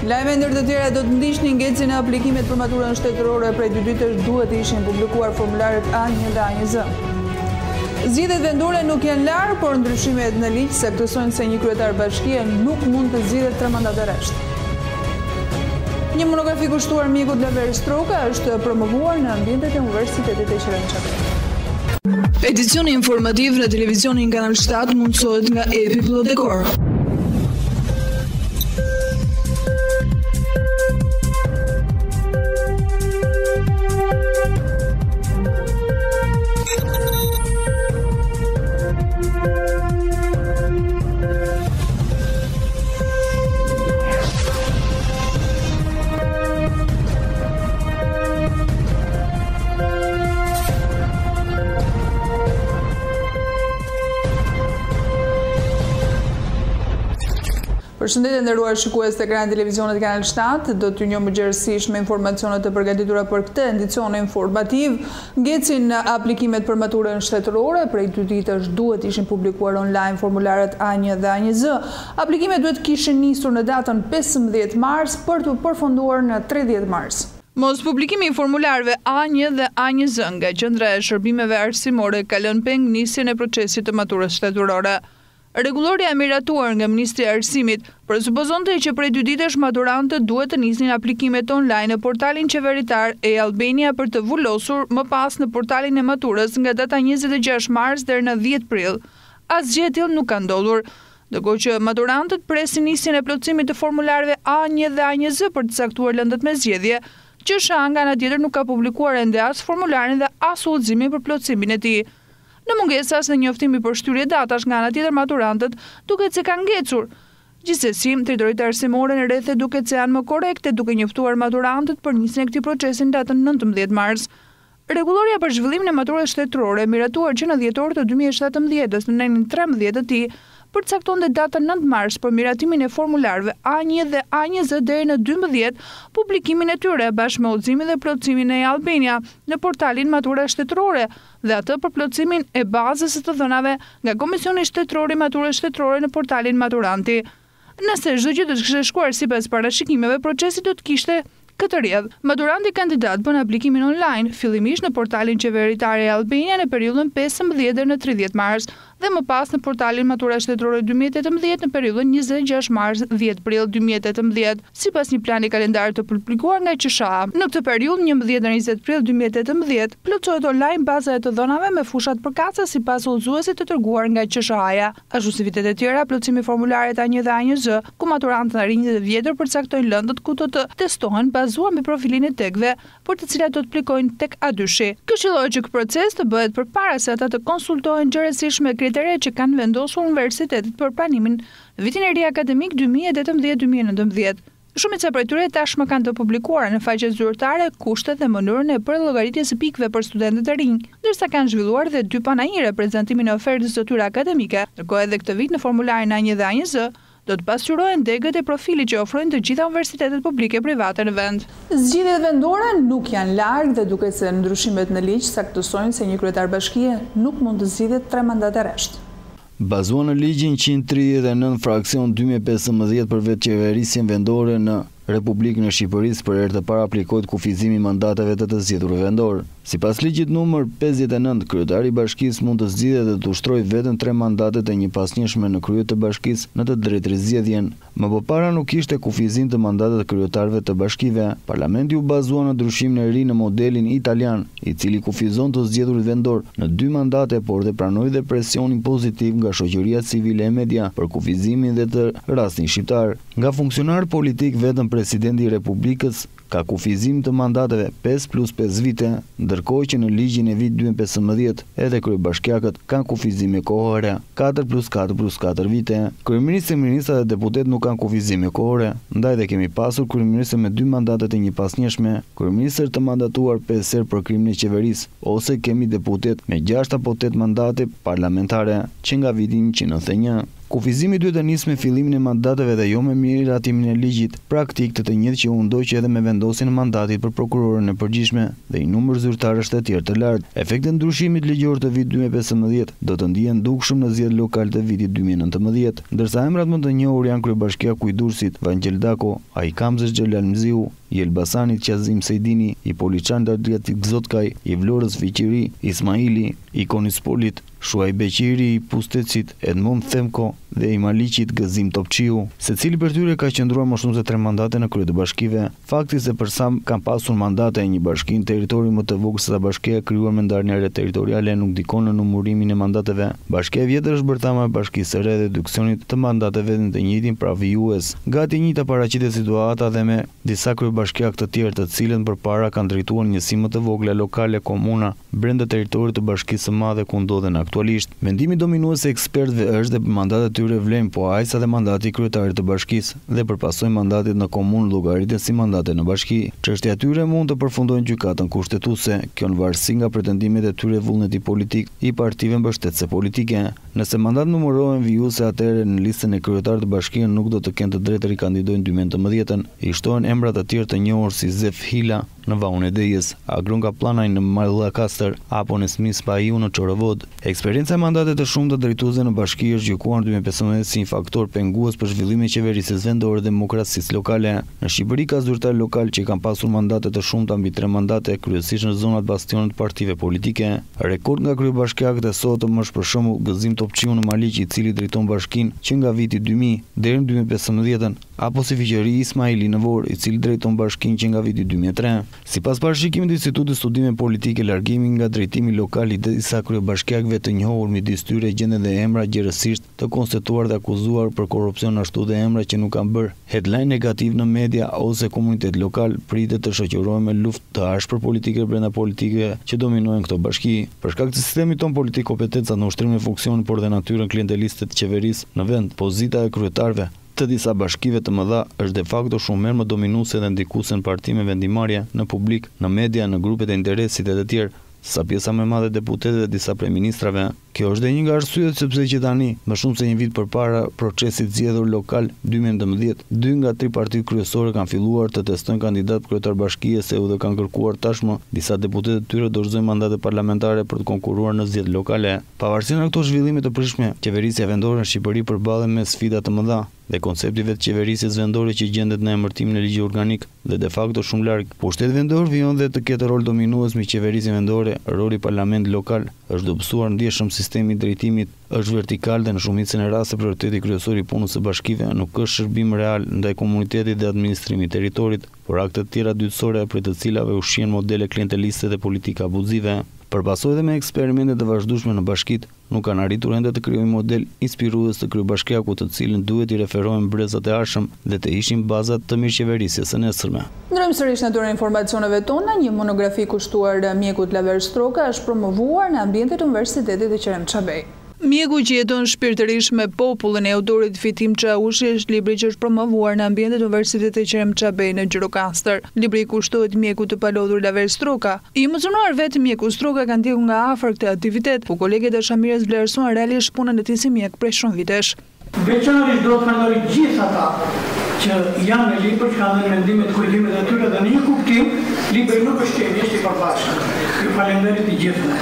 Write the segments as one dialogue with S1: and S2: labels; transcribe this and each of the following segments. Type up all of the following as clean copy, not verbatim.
S1: Lajme ndër të tjera do të ndiqnin ngecjen e aplikimet për maturën shtetërore prej 2 ditësh duhet të ishin publikuar formularet A1 dhe A1Z. Zgjedhjet vendore nuk janë larg, por ndryshimet në ligj saktësojnë se një kryetar bashkie nuk mund të zgjidhet 3 mandate rresht. Një monografi kushtuar mjekut Laver Stroka është promovuar në ambientet e Universitetit të Gjirokasterit.
S2: Edicioni informativ në televizionin Kanal 7 mundësohet nga Epi Plodekor.
S1: Përshëndetje nderuar shikues të ekranit televizionit Kanal 7, do t'ju njohim mëngjesisht me informacionet të përgatitura për këtë edicion informativ. Ngecin aplikimet për maturën shtetërore, prej 2 ditësh duhet ishin publikuar online formularet A1 dhe A1Z. Aplikimet duhet kishin nisur në datën 15 mars për të përfunduar në 30 mars.
S2: Mos publikimi i formularëve A1 dhe A1Z nga Qendra e Shërbimeve Arsimore ka lënë peng nisjen e procesit të maturës shtetërore. Rregulloria e miratuar nga Ministri i Arsimit presupozonte që prej 2 ditësh maturantët duhet të nisnin aplikimet online në portalin qeveritar e-Albania për të vullosur më pas në portalin e maturës nga data 26 mars deri në 10 prill. Asgjë e tillë nuk ka ndodhur, ndërkohë që maturantët presin nisjen e plotësimit të formularëve A1 dhe A1Z për të caktuar lëndët me zgjedhje, që SHA nga ana tjetër nuk ka publikuar ende as formularin dhe as udhëzimin për plotësimin e tij. Në mungesa se njoftimi për shtyrie datash nga ana tjetër maturantët duket se kanë ngecur. Gjithsesi, drejtoritë arsimore në rrethe duket se janë më korrekte duke njoftuar maturantët për nisjen e këtij procesi në datën 19 mars. Rregulloria për zhvillimin e maturës shtetërore miratuar që në dhjetor të 2017 në nenin 13 të tij përcaktonte datën 9 mars për miratimin e formularëve A1 dhe A1Z deri në 12, publikimin e tyre bashkë me udhëzimin dhe plotësimin e Albania në portalin Matura Shtetërore dhe atë për plotësimin e bazës së të dhënave nga Komisioni Shtetëror i Maturës Shtetërore në portalin Maturanti. Nëse çdo gjë do të kishte shkuar sipas parashikimeve, procesi do të kishte këtë rrjedh. Maturanti kandidat bën aplikimin online, fillimisht në portalin qeveritar e Albania në periudhën 15 deri në 30 mars dhe më pas në portalin Matura Shtetërore 2018 në periudhën 26 mars 10 prill 2018, sipas një plani kalendar të publikuar nga QSHA. Në këtë periudhë 11 deri në 20 prill 2018 plotësohet online baza e të dhënave me fushat përkatëse sipas udhëzuesit të treguar nga QSHA-ja. Ashtu si vitet e tjera, plotësimi i formularit A1 dhe A1Z, ku maturantët në rinjtë e vjetër përcaktojnë lëndët ku do të testohen bazuar me profilin e tekëve, për të cilat do të aplikojnë tek A2-shi. Këshillohet që ky proces të bëhet përpara se ata të konsultohen gjërësisht me kriteret që kanë vendosur universitetet për pranimin në vitin e ri akademik 2018-2019. Shumica prej tyre tashmë kanë të publikuara në faqet zyrtare kushtet dhe mënyrën e përllogëritjes së pikëve për studentët e rinj, ndërsa kanë zhvilluar dhe 2 panajire prezantimin e ofertës së tyre akademike. Ndërkohë edhe këtë vit në formularin A1 dhe A1Z do të pasqyrohen degët e profilit që ofrojnë të gjitha universitetet publike private në vend.
S1: Zgjedhjet vendore nuk janë larg dhe duket se ndryshimet në ligj saktësojnë se një kryetar bashkie nuk mund të zgjidhet 3 mandate rresht.
S3: Bazuar në ligjin 139 fraksion 2015 për vetëqeverisjen vendore në Republikën e Shqipërisë për herë të parë aplikohet kufizimi i mandateve të të zgjedhur vendor. Sipas ligjit numër 59, kryetari i bashkisë mund të zgjidhet dhe të ushtrojë vetëm 3 mandate të njëpasnjëshme në krye të bashkisë në të drejtërizgjedhjen. Më përpara nuk ishte kufizim të mandateve të kryetarëve të bashkive. Parlamenti u bazua në ndryshimin e ri në modelin italian, i cili kufizon të zgjedhurit vendor në 2 mandate, por dhe pranoi dhe presionin pozitiv nga shoqëria civile e media për kufizimin dhe të rastin shqiptar. Nga funksionar politik vetëm presidenti i Republikës ka kufizim të mandateve 5+5 vite, ndërkohë që në ligjin e vit 2015 edhe kryebashkiakët kanë kufizime kohore 4+4+4 vite. Kryeministri, ministra dhe deputet nuk kanë kufizime kohore, ndaj dhe kemi pasur kryeministër me 2 mandate të njëpasnjëshme, kryeministër të mandatuar 5 herë për krimin e qeverisë, ose kemi deputet me 6 apo 8 mandate parlamentare që nga viti 1991. Kufizimi duhet të nisë me fillimin e mandateve dhe jo me miratimin e ligjit praktik të njëjtë që u ndoq edhe me vendosjen e mandatit për prokurorën e përgjithshme dhe një numër zyrtarësh të tjerë të lartë. Efektet e ndryshimit ligjor të vitit 2015 do të ndihen dukshëm në zgjedhjet lokale të vitit 2019, ndërsa emrat më të njohur janë kryebashkiaku i Durrësit Vangel Dako, Ajkamzesh Xhelal Mziu, i Elbasanit Qazim Sejdini, i Poliçanit Adriatik Zotkaj, i Vlorës Fiqiri, Ismaili, i Konispolit Shuaj Beqiri, i Pustecit Edmond Themko dhe i Maliqit Gëzim Topçiu. Secili për tyre ka qëndruar më shumë se 3 mandate në krye të bashkive. Fakti se për sa kanë pasur mandate e një bashki në territori më të vogël se sa bashkia e krijuar me ndarje territoriale nuk dikon në numërimin e mandateve. Bashkia e vjetër është bërthama e Bashkisë së Re dhe eduksionit të mandateve në të njëjtin pra vijues. Gati e njëjta paraqitet situata dhe me disa kryebashkiak të tjerë të cilën përpara kanë drejtuar njësi më të vogla lokale komuna brenda territorit të Bashkisë së Madhe ku ndodhen aktualisht. Mendimi dominues e ekspertëve është dhe mandatet e tyre vlen po aq sa dhe mandati i kryetarit të bashkisë dhe përpasoj mandatit në komunë llogariten si mandate në bashki. Çështja e tyre mund të përfundojnë gjykatën kushtetuese, kjo në varësi nga pretendimet e tyre vullneti politik i partive mbështetëse politike. Nëse mandat numërohen vijuese atëherë në listën e kryetarit të bashkisë nuk do të kenë të drejtë të rikandidojnë 2019. I shtohen emra të tjerë të njohur si Zef Hila në Vaun e Dejës, Agron Kaplanaj në Gjirokaster apo në Smis Paiu në Çorovod. Eksperienca e mandatet të shumta drejtuese në bashki është gjykuar në 2015 si një faktor pengues për zhvillimin e qeverisjes vendore dhe demokracisë lokale. Në Shqipëri ka zyrtarë lokal që kanë pasur mandate të shumta mbi 3 mandate, kryesisht në zonat bastionet të partive politike. Rekord nga kryebashkiakët e sotëm është për shembull Gëzim Topçiu në Maliq, i cili drejton bashkinë që nga viti 2000 deri në 2015, apo si Fiqëri Ismaili në Vor, i cili drejton bashkinë që nga viti 2003. Sipas parashikimit të Institutit Studime Politike, largimi nga drejtimi lokal i disa kryebashkiakëve të njohur midis tyre gjenden dhe emra gjerësisht të konstatuar dhe akuzuar për korrupsion, ashtu dhe emra që nuk kanë bërë headline negativ në media ose komunitet lokal pritet të shoqërohen me luftë të ashpër politike brenda politikave që dominojnë këto bashki. Për shkak të sistemit ton politik, kompetencat në ushtrimin e funksionit por dhe natyrën klienteliste të qeverisë në vend, pozita e kryetarëve të disa bashkive të mëdha është de facto shumë më dominuese dhe ndikuese në partime vendimarrje, në publik, në media, në grupet e interesit e të tjerë, sa pjesa më e madhe e deputetëve dhe disa kryeministrave. Kjo është dhe një nga arsyet sepse që tani, më shumë se një vit përpara procesit zgjedhur lokal 2019, 2 nga 3 partitë kryesore kanë filluar të testojnë kandidat kryetar bashkie se u dhe kanë kërkuar tashmë disa deputetë të tyre dorëzojnë mandate parlamentare për të konkurruar në zgjedhjet lokale. Pavarësisht nga këto zhvillime të pritshme, qeverisja vendore në Shqipëri përballet me sfida të mëdha dhe koncepti vetë qeverisjes vendore që gjendet në emërtimin e ligjit organik dhe de facto shumë larg. Pushteti vendor vijon dhe të ketë rol dominues mbi qeverisjen vendore, roli parlamentit lokal është dobësuar ndjeshëm, sistemi i drejtimit është vertikal dhe në shumicën e rasteve prioriteti kryesor i punës së bashkive nuk është shërbim real ndaj komunitetit dhe administrimit të territorit, por akte të tjera dytësore për të cilave ushqihen modele klienteliste dhe politika abuzive. Përpasoj dhe me eksperimentet të vazhdueshme në bashkit, nuk kanë arritur ende të krijojnë model inspirues të kryebashkiakut të cilin duhet i referohen brezat e arshëm dhe të ishin bazat të mirëqeverisjes së nesërme.
S1: Ndrojmë sërish natyrën e informacioneve tona, një monografi kushtuar mjekut Laver Stroka është promovuar në ambientet të Universitetit të Qerem Çabej.
S2: Mjeku që jeton shpirtërisht me popullin e autorit Fitim Çaushi është libri që është promovuar në ambientet të Universitetit të Qerem Çabej në Gjirokaster. Libri kushtohet mjekut të palodhur Laver Stroka. I emocionuar vetë mjeku Stroka kanë ndjekur nga afër këtë aktivitet, por kolegët e Shamirës vlerësuan realisht punën e tij si mjek prej shumë vitesh.
S4: Veçanërisht do të kaloj gjithë ata që janë në libër, që kanë dhënë mendimet, korrigimet e tyre dhe në një kuptim, libri nuk është qenë, është i përbashkët. Ju falenderit i gjithëve.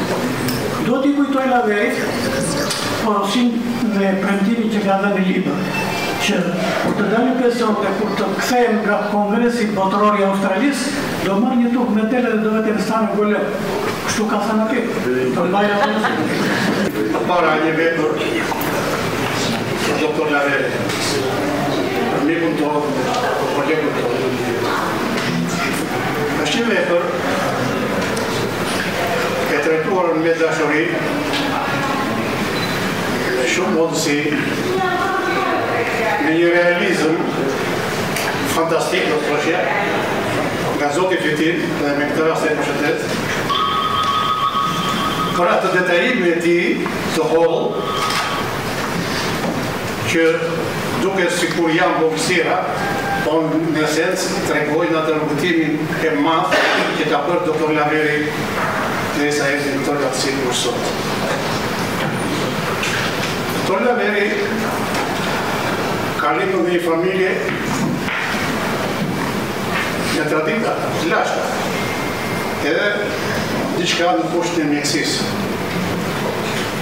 S4: Do t'i kujtoj Laverit, porosin dhe premtimin që ka dhënë në libër, që kur të dalë pesote, kur të kthehen nga Kongresi Botëror i Australisë, do marrë një tubë metele dhe do vetë në stanë gole. Kështu ka thënë atje. Do mbajë atë.
S5: Para një vepër doktor Laverit, për mikun tonë, për kolegun tonë. Është një vepër e trajtuar me dashuri, me shumë mundësi, me një realizëm fantastik, do të thoshja, nga Zoti Fitim dhe me këtë rast e përshëndes. Për atë detajimin e tij të hollë, që duke sikur janë vogëlsira, në esencë tregojnë atë rrugtimin e madh që ka bërë doktor Laveri derisa erdhi në këtë gatësi kur sot. Doktor Laveri ka lindur në një familje me tradita të lashta, edhe diçka në poshtë në mjekësisë.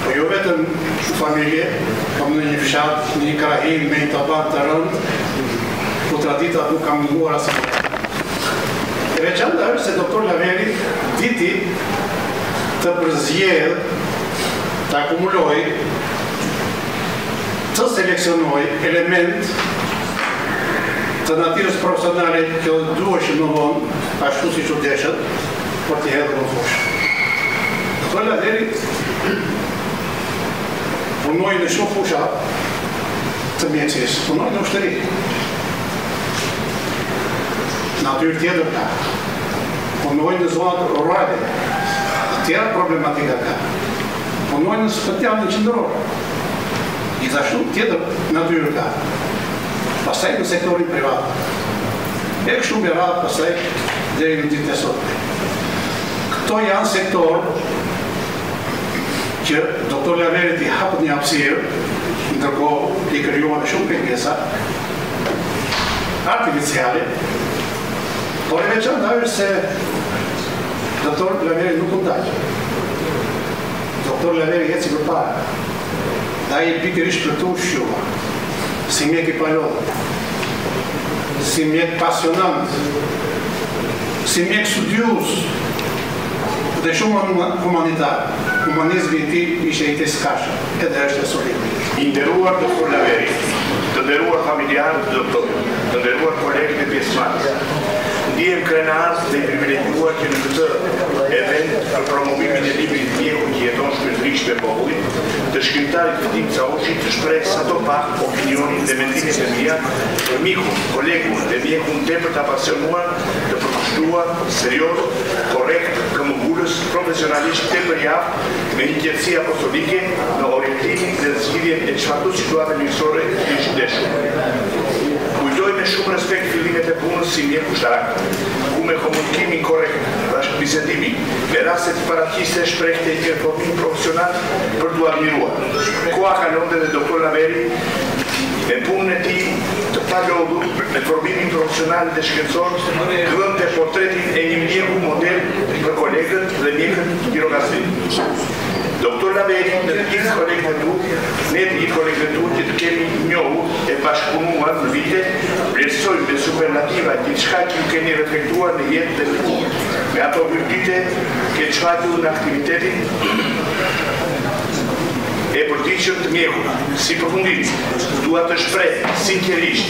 S5: Po jo vetëm në familje, kam në një fshat, në një krahin, me një taban të rënd, po tradita nuk kam munguar asë. E veçanta është se doktor Laveri diti të përzjedh, të akumuloj, të seleksionoj element të natyrës profesionale që duheshin më vonë, ashtu si që deshët, për t'i hedhur në fushë. Doktor Laveri punoj në shumë fusha të mjekësisë, punoj në ushtëri. Natyrë tjetër ka. Punoj në zonat rurale, tjera problematika ka. Punoj në spëtjanin qendror. Gjithashtu tjetër natyrë ka. Pastaj në sektorin privat. E kështu me radhë pastaj deri në ditën e sotme. Këto janë sektor që doktor Laveri t'i hapët një hapësirë, ndërkohë t'i krijuan shumë pengesa artificiale, por e veçanta është se doktor Laveri nuk ndaj. Doktor Laveri eci përpara. Dhe ai pikërisht për tu shqua, si mjek i palodhur, si mjek pasionant, si mjek studius, dhe shumë humanitar. Humanizmi i tij ishte i teskashëm, edhe është e solid.
S6: I nderuar doktor Laveri, të nderuar familjarë të doktorit, të nderuar kolegët e pjesëmarrës. Ndihem krenar dhe i privilegjuar që në këtë event për promovimin e librit Mjeku që jeton shpirtërisht me popullit, të shkrimtarit Fitim Caoshi të shpreh sa do pak opinionin dhe mendimin e mia për mikun, kolegun dhe mjekun tepër të apasionuar, të përkushtuar, serios, korrekt, këmbëngulës, profesionalisht tepër javë, me një qetësi apostolike në orientimin dhe zgjidhjen e çfarëdo situate njësore të shëndetshme. Kujtoj me shumë respekt fillimet e punës si mjek ushtarak, ku me komunikimin korrekt, bashkëbisedimi, me raste të paraqiste shprehte një informim profesional për t'u admiruar. Koha kalonte dhe doktor Laveri me punën e tij të palodhur, me formimin profesional dhe shkencor, dhënte portretin e një mjeku model për kolegët dhe mjekët Gjirokastrit. Doktor Laveri dhe të gjithë kolegët e tu, ne të gjithë kolegët e tu që të kemi njohur e bashkëpunuar në vite, vlerësojmë me superlativa gjithçka që ju keni reflektuar në jetë dhe në punë. Me ato virtyte që shfaqur në aktivitetin e përditshëm të mjekut. Si përfundim, dua të shpreh sinqerisht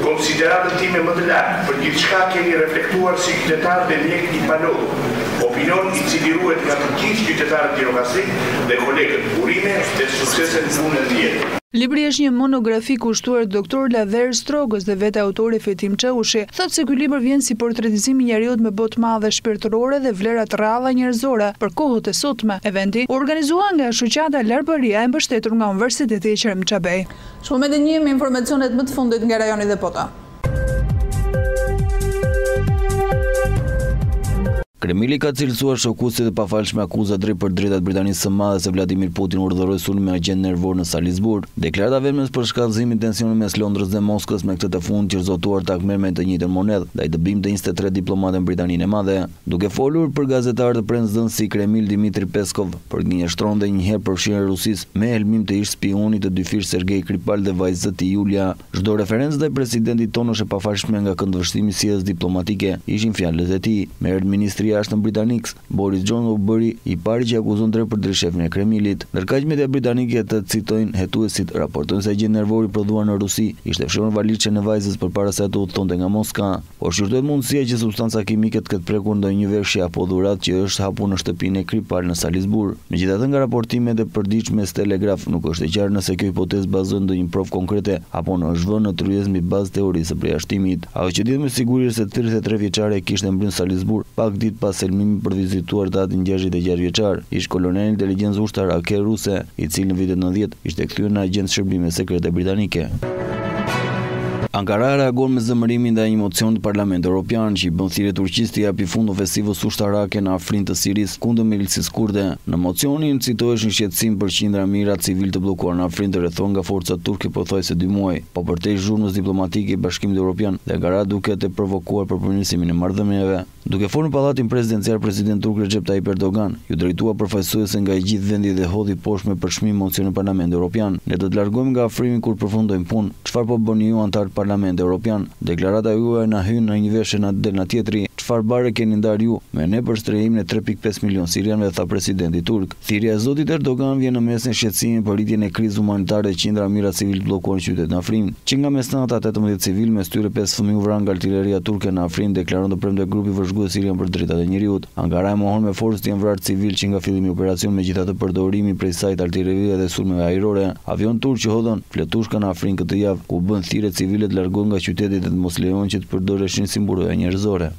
S6: konsideratën time më të lartë për gjithçka keni reflektuar si qytetar dhe mjek i palodhur. Opinion i cili ruhet nga të gjithë qytetarët Gjirokastrit dhe kolegët, urime dhe suksese në punën e jetë.
S2: Libri është një monografi kushtuar doktor Laver Strogës dhe vetë autori Fitim Caoshi, thotë se ky libër vjen si portretizim i njeriut me botë madhe shpirtërore dhe vlera të rralla njerëzore për kohët e sotme. Eventi u organizua nga shoqata Larbëria e mbështetur nga Universiteti i Qerem Çabej.
S1: Shumë me një me informacionet më të fundit nga rajoni dhe Pota.
S3: Kremlini ka cilësuar shokuesit e pafalshme akuzat drejt për drejtat Britanisë së Madhe se Vladimir Putin urdhëroi sulm me agent nervor në Salisburg. Deklarata vetëm për shkallëzimin e tensionit mes Londrës dhe Moskës me këtë të fundit që zotuar ta merr me të njëjtën monedhë, ndaj dëbim të 23 diplomatë në Britaninë e Madhe. Duke folur për gazetarë të prensdhënë si Kreml Dmitri Peskov, përgjigjështronte një herë përfshirjen e Rusisë me helmim të ish spionit të dyfish Sergej Skripal dhe vajzës së tij Julia. Çdo referencë ndaj presidentit tonë është e pafalshme nga këndvështrimi i sjelljes diplomatike, ishin fjalët e tij. Merret ministri jashtë britanik Boris Johnson u bëri i pari që akuzon drejt për drejt shefin e Kremlit. Ndërkaq media britanike të citojnë hetuesit raportojnë se agent nervor i prodhuar në Rusi ishte fshirë në valizhen e vajzës përpara se ato udhtonte nga Moska, por shqyrtohet mundësia që substanca kimike të ketë prekur ndonjë veshje apo dhuratë që është hapur në shtëpinë e Skripal në Salisburg. Megjithatë, nga raportimet e përditshme me Telegraf nuk është e qartë nëse kjo hipotezë bazohet ndonjë provë konkrete apo në zhvën në tryezë mbi bazë teorisë së përjashtimit. Ajo që dihet me siguri është se 33 vjeçare kishte mbrojtur Salisburg pak ditë pas helmimit për vizituar datin 66 vjeçar, ish kolonel inteligjencë ushtarake ruse, i cili në vitet 90 ishte kthyer në agent shërbime sekrete britanike. Ankara reagon me zëmërimin ndaj një mocion të Parlamentit Evropian që i bën thirrje Turqisë të japi fund ofensivës ushtarake në afrinë të Sirisë kundër milisisë kurde. Në mocionin citoheshin shqetësim për qindra mijëra civil të bllokuar në afrinë të rrethuar nga forcat turke pothuajse 2 muaj, po përtej zhurnës diplomatike i Bashkimit Evropian dhe Ankara duket të provokuar për përmirësimin e marrëdhënieve. Duke folur në pallatin prezidencial, presidenti turk Recep Tayyip Erdogan ju drejtua përfaqësuese nga i gjithë vendi dhe hodhi poshtë me përshmim mocionin e Parlamentit Evropian. Ne do të largohemi nga afrimi kur përfundojmë punë. Çfarë po bëni ju antar të Parlamentit Evropian? Deklarata juaj na hyn në një veshje na del na tjetri. Çfarë bare keni ndar ju me ne për strehimin e 3.5 milion sirianëve, tha presidenti turk. Thirrja e zotit Erdogan vjen në mes në shqetësimin për rritjen e krizës humanitare dhe qindra mijëra civil të bllokuar në qytetin Afrin. Që nga mesnata 18 civil mes tyre 5 fëmijë u vranë nga artilleria turke në Afrin, deklaron të premte grupi vëzhgues sirian për drejtat e njerëzit. Ankara e mohon me forcë të jenë vrarë civil që nga fillimi i operacionit, megjithatë përdorimi prej saj të artillerie dhe sulmeve ajrore. Avion turk që hodhën fletushka në Afrin këtë javë, ku bën thirrje civile të largohen nga qyteti dhe të mos lejohen që të përdoreshin si mburoja njerëzore.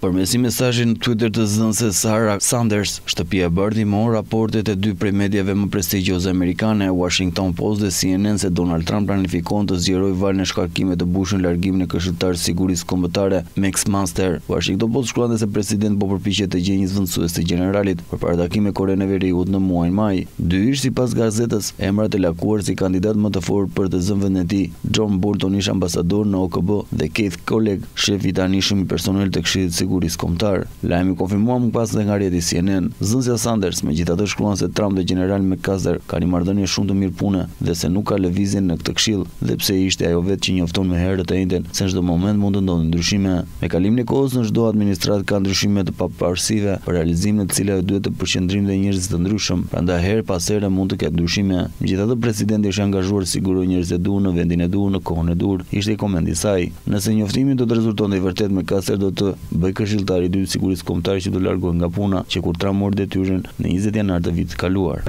S3: Përmes një mesazhi në Twitter të zënëses Sarah Sanders, shtëpia e bardhë mohon raportet e 2 prej mediave më prestigjioze amerikane, Washington Post dhe CNN, se Donald Trump planifikon të zgjerojë valën e shkarkimeve të Bush në largimin e këshilltarit të sigurisë kombëtare Max Munster. Washington Post shkruan se presidenti po përpiqet të gjejë një zvendësues të generalit përpara takimit me Korenë e Veriut në muajin maj. Dy ish sipas gazetës emrat e lakuar si kandidat më të fortë për të zënë vendin e tij. John Bolton ish ambasador në OKB dhe Keith Colleg, shef i tanishëm i personel të Këshillit të Sigurisë Kombëtare. Lajmi konfirmuar më pas dhe nga rrjeti CNN. Zënësja Sanders megjithatë shkruan se Trump dhe general Gjirokaster kanë marrëdhënie shumë të mirë pune dhe se nuk ka lëvizje në këtë këshill, dhe pse ishte ajo vetë që njofton më herët të njëjtën se në çdo moment mund të ndodhin ndryshime. Me kalimin e kohës në çdo administratë ka ndryshime të pavarësive për realizimin e të cilave duhet të përqendrim dhe njerëz të ndryshëm, prandaj herë pas here mund të ketë ndryshime. Megjithatë presidenti është angazhuar të sigurojë njerëz të duhur në vendin e duhur në kohën e duhur, ishte i komendi i saj. Nëse njoftimi do të rezultonte i vërtet, Gjirokaster do të bëjë këshilltari i dytë i sigurisë kombëtare që do largohet nga puna që kur Trump mori detyrën në 20 janar të vitit kaluar.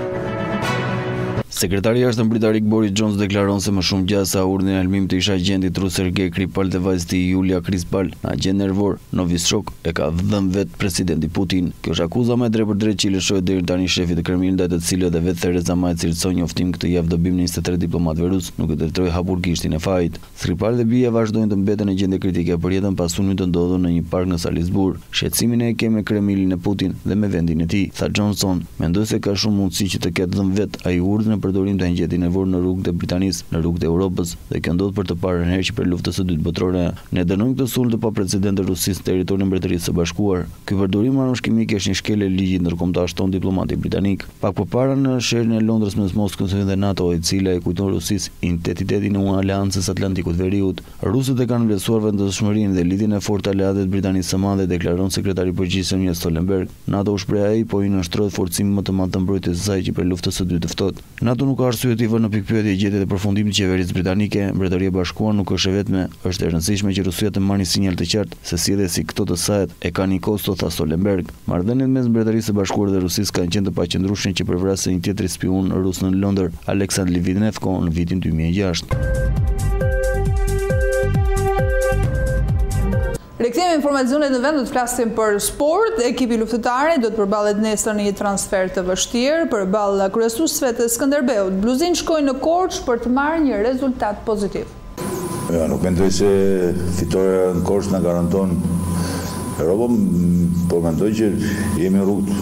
S3: Sekretari i jashtëm britanik Boris Johnson deklaron se më shumë gjatë sa urdhrin e helmimit të ish agentit rus Sergej Skripal dhe vajzës tij Yulia Skripal në agent nervor Novichok e ka dhënë vetë presidenti Putin. Kjo është akuza më e drejtpërdrejtë që i lëshoi deri tani shefit të Kremlinit, ndaj të cilët dhe vetë Theresa May cilësoi njoftim këtë javë dobim në 23 diplomatëve rus, nuk e detyroi hapur gishtin e fajit. Skripal dhe bija vazhdojnë të mbeten në gjendje kritike për jetën pas sulmit të ndodhur në një park në Salisburg. Shqetësimin e kemi me Kremlinin e Putin dhe me vendin e tij, tha Johnson. Mendoj se ka shumë mundësi që të ketë dhënë vetë ai urdhrin e përdorim të ngjeti nervor në rrugët e Britanisë, në rrugët e Europës, dhe kjo ndodh për të parën herë që për luftës së dytë botërore ne dënojmë këtë sulm të paprecedent të Rusisë në territorin e Mbretërisë së Bashkuar. Ky përdorim armësh kimike është një shkelje e ligjit ndërkombëtar, shton diplomati britanik. Pak përpara në sherrin e Londrës mes Moskës dhe NATO, e cila e kujton Rusisë identitetin e Aleancës Atlantikut Veriut, rusët e kanë vlerësuar vendosmërinë dhe lidhjen e fortë të aleatëve të Britanisë së Madhe, deklaron sekretari i përgjithshëm Jens Stoltenberg. NATO u shpreh ai, po i nënshtrohet forcimi më të madh të mbrojtjes së saj që për luftës së dytë të ftohtë. NATO nuk ka arsye të vënë në pikpyetje gjetjet e përfundimit të qeverisë britanike. Mbretëria e Bashkuar nuk është e vetme, është e rëndësishme që Rusia të marrë një sinjal të qartë se si këto të sajt e kanë një kosto, tha Stoltenberg. Marrëdhëniet mes Mbretërisë së Bashkuar dhe Rusisë kanë qenë të paqëndrueshme që përvrasë një tjetër spiun rus në Londër, Aleksandr Litvinenko, në vitin 2006.
S1: Rikthehemi informacionet në vend, do të flasim për sport. Ekipi luftëtare do të përballet nesër në një transfer të vështirë përballë kryesuesve të Skënderbeut. Bluzinë shkojnë në Korçë për të marrë një rezultat pozitiv.
S7: Ja, nuk mendoj se fitoria në Korçë na garanton Europën, por mendoj që jemi në rrugë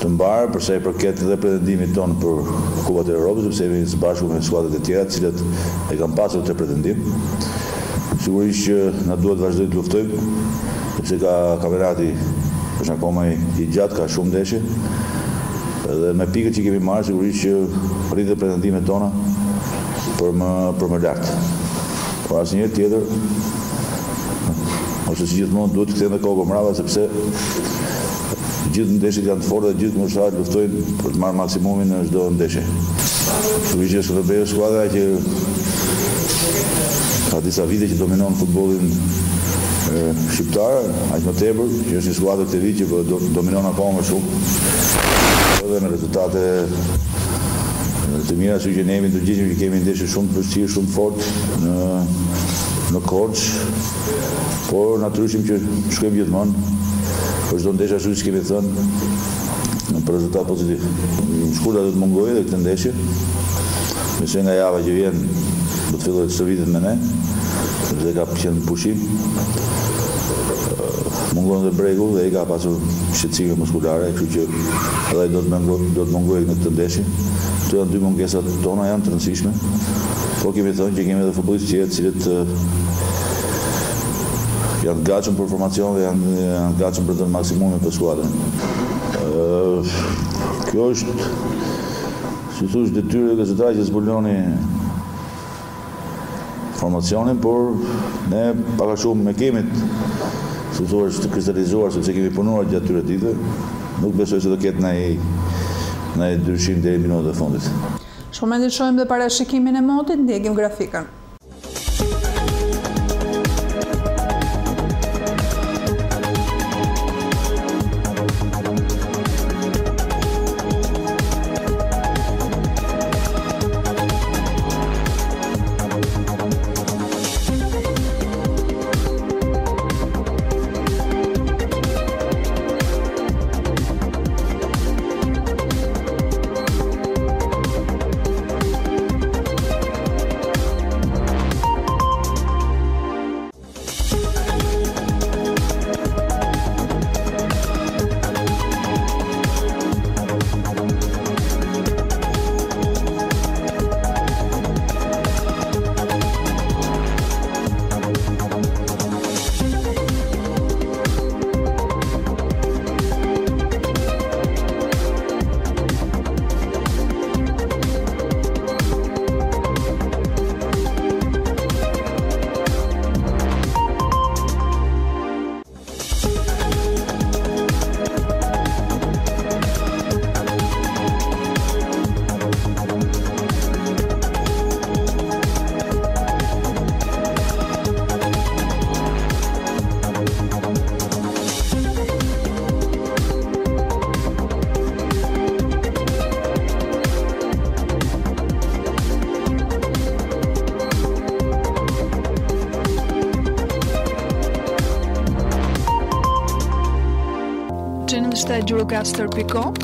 S7: të mbarë për sa i përket dhe pretendimit tonë për Kupat e Europës, sepse jemi së bashku me skuadrat e tjera, të cilat e kanë pasur këtë pretendim. Sigurisht që na duhet vazhdoj të luftojmë, sepse kampionati është akoma i gjatë, ka shumë ndeshje. Dhe me pikët që kemi marrë, sigurisht që rritet pretendimet tona për më lart. Por asnjëherë tjetër, ose si gjithmonë duhet të kthejmë kokën mbrapa, sepse gjithë ndeshjet janë të forta dhe gjithë kundërshtarët luftojnë për të marrë maksimumin në çdo ndeshje. Sigurisht që Skënderbeu është skuadra që ka disa vite që dominon futbollin shqiptar, aq më tepër që është një skuadër të vit që dominon akoma më shumë. Edhe me rezultate të mira, që ne jemi të gjithë që kemi ndeshje shumë të vështirë, shumë fort në Korçë, por natyrisht që shkojmë gjithmonë për çdo ndeshje, ashtu siç kemi thënë, për rezultat pozitiv. Shkurta do të mungojë edhe këtë ndeshje. Besoj nga java që vjen do të filloj stërvitjet me ne, sepse ka qenë pushim. Mungon dhe bregu dhe i ka pasur shqetësime muskulare, kështu që edhe ai do të mungojë në këtë ndeshje. Këto janë dy mungesat tona, janë të rëndësishme. Po kemi thënë që kemi edhe futbollistë tjerë të cilët janë të gatshëm për formacion dhe janë të gatshëm për të maksimumin për skuadrën. Kjo është, si thush, detyrë e gazetarëve që zbuloni formacionin, por ne pak a shumë me kemit si thua është të kristalizuar sepse kemi punuar gjatë atyre ditëve, nuk besoj se do ketë ndaj ndryshim deri në minutën e fundit.
S1: Shpërmendet shohim dhe parashikimin e motit, ndjekim grafikën. Gjirokaster.com,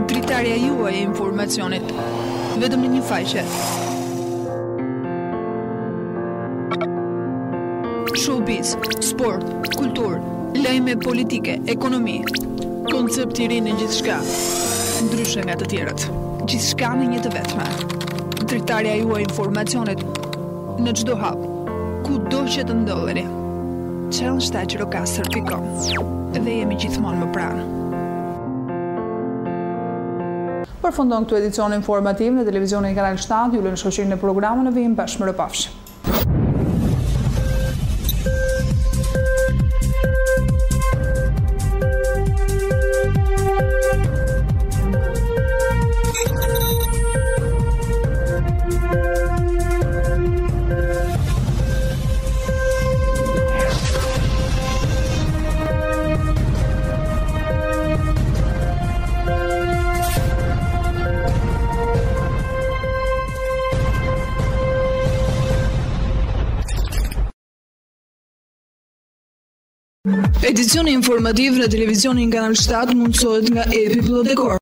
S1: dritarja juaj e informacionit, vetëm në një faqe. Showbiz, sport, kultur, lajme politike, ekonomi, koncept i ri në gjithçka, ndryshe nga të tjerët. Gjithçka në një të vetme. Dritarja juaj e informacionit në çdo hap, kudo që të ndodheni. Gjirokaster.com. Dhe jemi gjithmonë më pranë. Përfundon këtu edicion informativ në televizionin Kanal 7, ju lënë shoqërinë në programin e vijim bashkë, mirëpafshim. Edicioni informativ në televizionin Kanal 7 mundësohet nga Epi Plot Dekor.